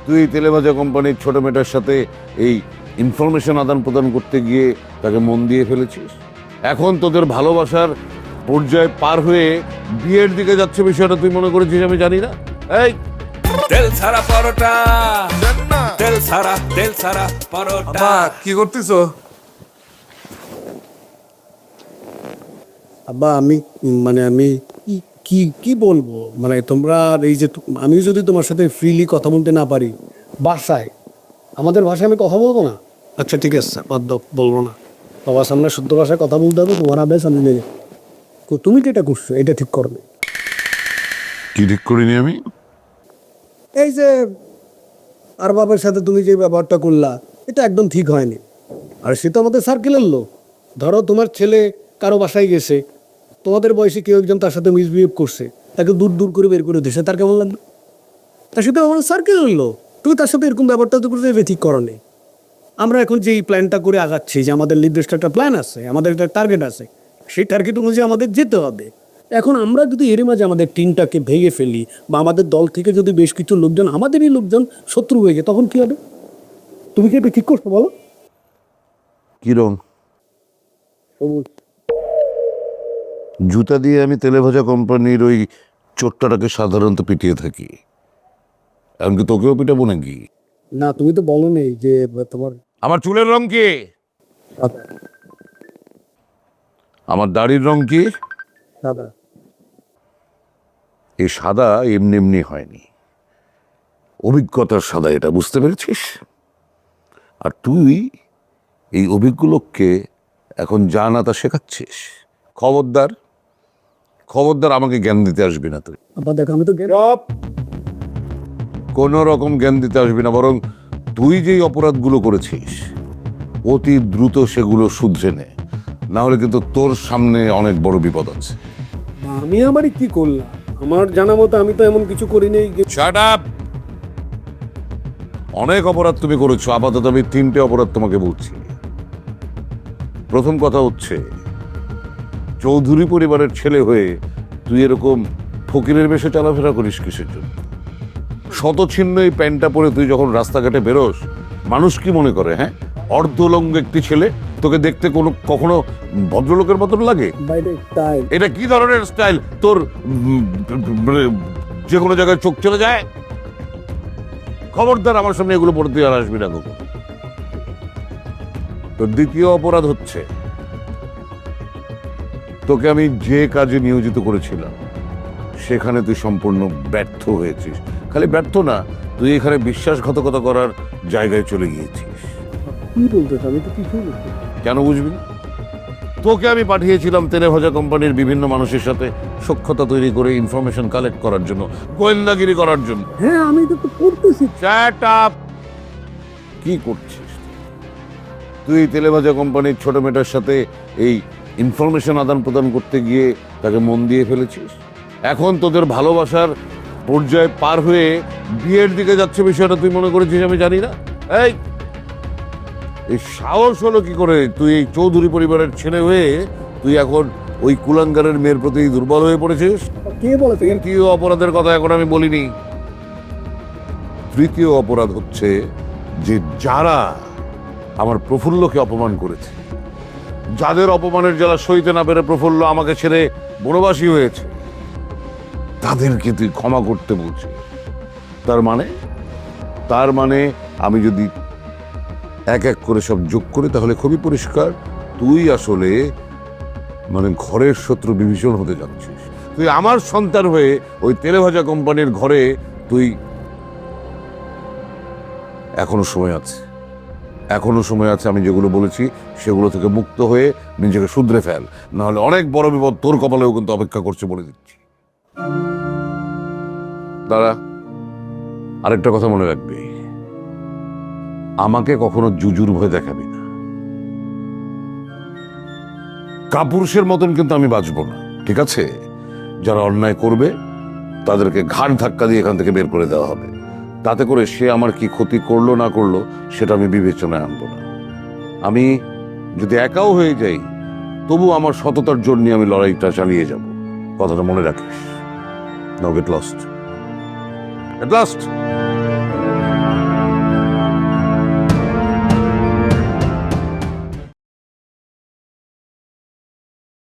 তুই তেলেভাজা কোম্পানির ছোট মেয়েটার সাথে এই ইনফরমেশন আদান প্রদান করতে গিয়ে তাকে মন দিয়ে ফেলেছিস। এখন তোদের ভালোবাসার পর্যায়ে পার হয়ে বিয়ের দিকে যাচ্ছে, বিষয়টা তুই মনে করেছিস আমি জানি না? এই তেল ছাড়া পরোটা, তেল ছাড়া পরোটা। কি করতেছো? আব্বা আমি আমি কি কি বলবো, তোমরা এই যে আমি যদি তোমার সাথে ফ্রিলি কথা বলতে না পারি বাসায়, আমাদের ভাষায় আমি কথা বলবো না। আচ্ছা ঠিক আছে, বলবো না। বাবার সামনে শুদ্ধ ভাষায় কথা বলতে হবে, তোমার আদেশ আমি নেই। তুমি যেটা করছো এটা ঠিক করবে। কি ঠিক করিনি আমি? এই যে আর বাবার সাথে তুমি যে ব্যবহারটা করলা, এটা একদম ঠিক হয়নি। আর সে তো আমাদের সার্কেলের লোক। ধরো তোমার ছেলে কারো বাসায় গেছে, তোমাদের বয়সে কেউ একজন তার সাথে মিসবিহেভ করছে, তাকে দূর দূর করে বের করে দিয়েছে, তার কেমন লাগবে? তার সাথে আমার সার্কেলের লোক, তুমি তার সাথে এরকম ব্যাপারটা তো করতে ঠিক করো নি। আমরা এখন যে এই প্ল্যানটা করে আগাচ্ছি, যে আমাদের নির্দিষ্ট একটা প্ল্যান আছে, আমাদের একটা টার্গেট আছে, সেই টার্গেট অনুযায়ী আমাদের যেতে হবে। এখন আমরা যদি এর মাঝে আমাদের টিমটাকে ভেঙে ফেলি, বা আমাদের দল থেকে যদি বেশ কিছু লোকজন, আমাদেরই লোকজন শত্রু হয়ে যায়, তখন কি হবে? তুমি কি এটা ঠিক করছো বলো? কিরম? জুতা দিয়ে আমি তেলেভাজা কোম্পানির ওই চোট্টাটাকে সাধারণত পিটিয়ে থাকি, এমনকি তোকেও পিটাবো নাকি? না, তুমি তো বলো নেই যে তোমার আমার চুলের রং কি, আমার দাড়ির রং কি? দাদা এই সাদা এমনি এমনি হয়নি, অভিজ্ঞতার সাদা, এটা বুঝতে পেরেছিস? আর তুই এই অভিজ্ঞ লোককে এখন যা না তা শেখাচ্ছিস। খবরদার খবরদার, আমাকে জ্ঞান দিতে আসবি না তুই। আবার দেখো, আমি তো কোনো রকম জ্ঞান দিতে আসবি না, বরং তুই যেই অপরাধগুলো করেছিস অতি দ্রুত সেগুলো শুধরে নে, না হলে কিন্তু তোর সামনে অনেক বড় বিপদ আছে। আমি আবারই কি করলাম? আমার জানা মতো আমি তো এমন কিছু করি নেই। Shut up! অনেক অপরাধ তুমি করেছো, আপাতত আমি 3টে অপরাধ তোমাকে বলছি। প্রথম কথা হচ্ছে, চৌধুরী পরিবারের ছেলে হয়ে তুই এরকম ফকিরের বেশে চলাফেরা করিস কিসের জন্য? শতছিন্ন এই প্যান্টটা পরে তুই যখন রাস্তাঘাটে বেরোস, মানুষ কি মনে করে? হ্যাঁ, অর্ধলঙ্গ একটি ছেলে, তোকে দেখতে কখনো ভদ্রলোকের মতন লাগে? এটা কি ধরনের স্টাইল তোর? যে কোনো জায়গায় চোখ চলে যায়। খবরদার আমার সামনে এগুলো পড়ে তুই আর আসবি না কখন। তো দ্বিতীয় অপরাধ হচ্ছে, তোকে আমি যে কাজে নিয়োজিত করেছিলাম সেখানে তুই সম্পূর্ণ ব্যর্থ হয়েছিস। খালি ব্যর্থ না, তুই এখানে বিশ্বাসঘাতকতা করার জায়গায় চলে গিয়েছিস। কি বলতে, আমি তো কিছুই বুঝতে। কেন বুঝবি না? তোকে আমি পাঠিয়েছিলাম তেলেভাজা কোম্পানির বিভিন্ন মানুষের সাথে সখ্যতা তৈরি করে ইনফরমেশন কালেক্ট করার জন্য, গোয়েন্দাগিরি করার জন্য। হ্যাঁ, আমি তো করতেছি। Shut up! কি করছিস তুই? তেলেভাজা কোম্পানির ছোট মেয়েটার সাথে এই ইনফরমেশন আদান প্রদান করতে গিয়ে তাকে মন দিয়ে ফেলেছিস। এখন তোদের ভালোবাসার পর্যায়ে পার হয়ে বিয়ের দিকে যাচ্ছে, বিষয়টা তুই মনে করেছিস আমি জানি না? এই সাহস হলো কি করে তুই এই চৌধুরী পরিবারের ছেলে হয়ে তুই এখন ওই কুলাঙ্গারের মেয়ের প্রতি দুর্বল হয়ে পড়েছিস? কে বলে? তৃতীয় অপরাধের কথা এখন আমি বলিনি। তৃতীয় অপরাধ হচ্ছে যে যারা আমার প্রফুল্লকে অপমান করেছে, যাদের অপমানের জ্বালা সইতে না পেরে প্রফুল্ল আমাকে ছেড়ে বনবাসী হয়েছে, তাদেরকে তুই ক্ষমা করতে বলছিস। তার মানে আমি যদি এক এক করে সব যোগ করি তাহলে খুবই পরিষ্কার, তুই আসলে ঘরের শত্রু বিভীষণ হতে যাচ্ছিস। তুই আমার সন্তান হয়ে ওই তেলেভাজা কোম্পানির ঘরে তুই এখনো সময় আছে, আমি যেগুলো বলেছি সেগুলো থেকে মুক্ত হয়ে নিজেকে শুধরে ফেল, না হলে অনেক বড় বিপদ তোর কপালেও কিন্তু অপেক্ষা করছে, বলে দিচ্ছি। দাঁড়া, আরেকটা কথা মনে রাখবি, আমাকে কখনো জুজুর ভয় দেখাবি না। কাপুরুষের মতন কিন্তু আমি বাঁচবো না, ঠিক আছে? যারা অন্যায় করবে তাদেরকে ঘাড় ধাক্কা দিয়ে এখান থেকে বের করে দেওয়া হবে, তাতে করে সে আমার কি ক্ষতি করলো না করলো সেটা আমি বিবেচনায় আনবো না। আমি যদি একাও হয়ে যাই তবু আমার সততার জন্য আমি লড়াইটা চালিয়ে যাব, কথাটা মনে রাখিস। নাও গেট লস্ট।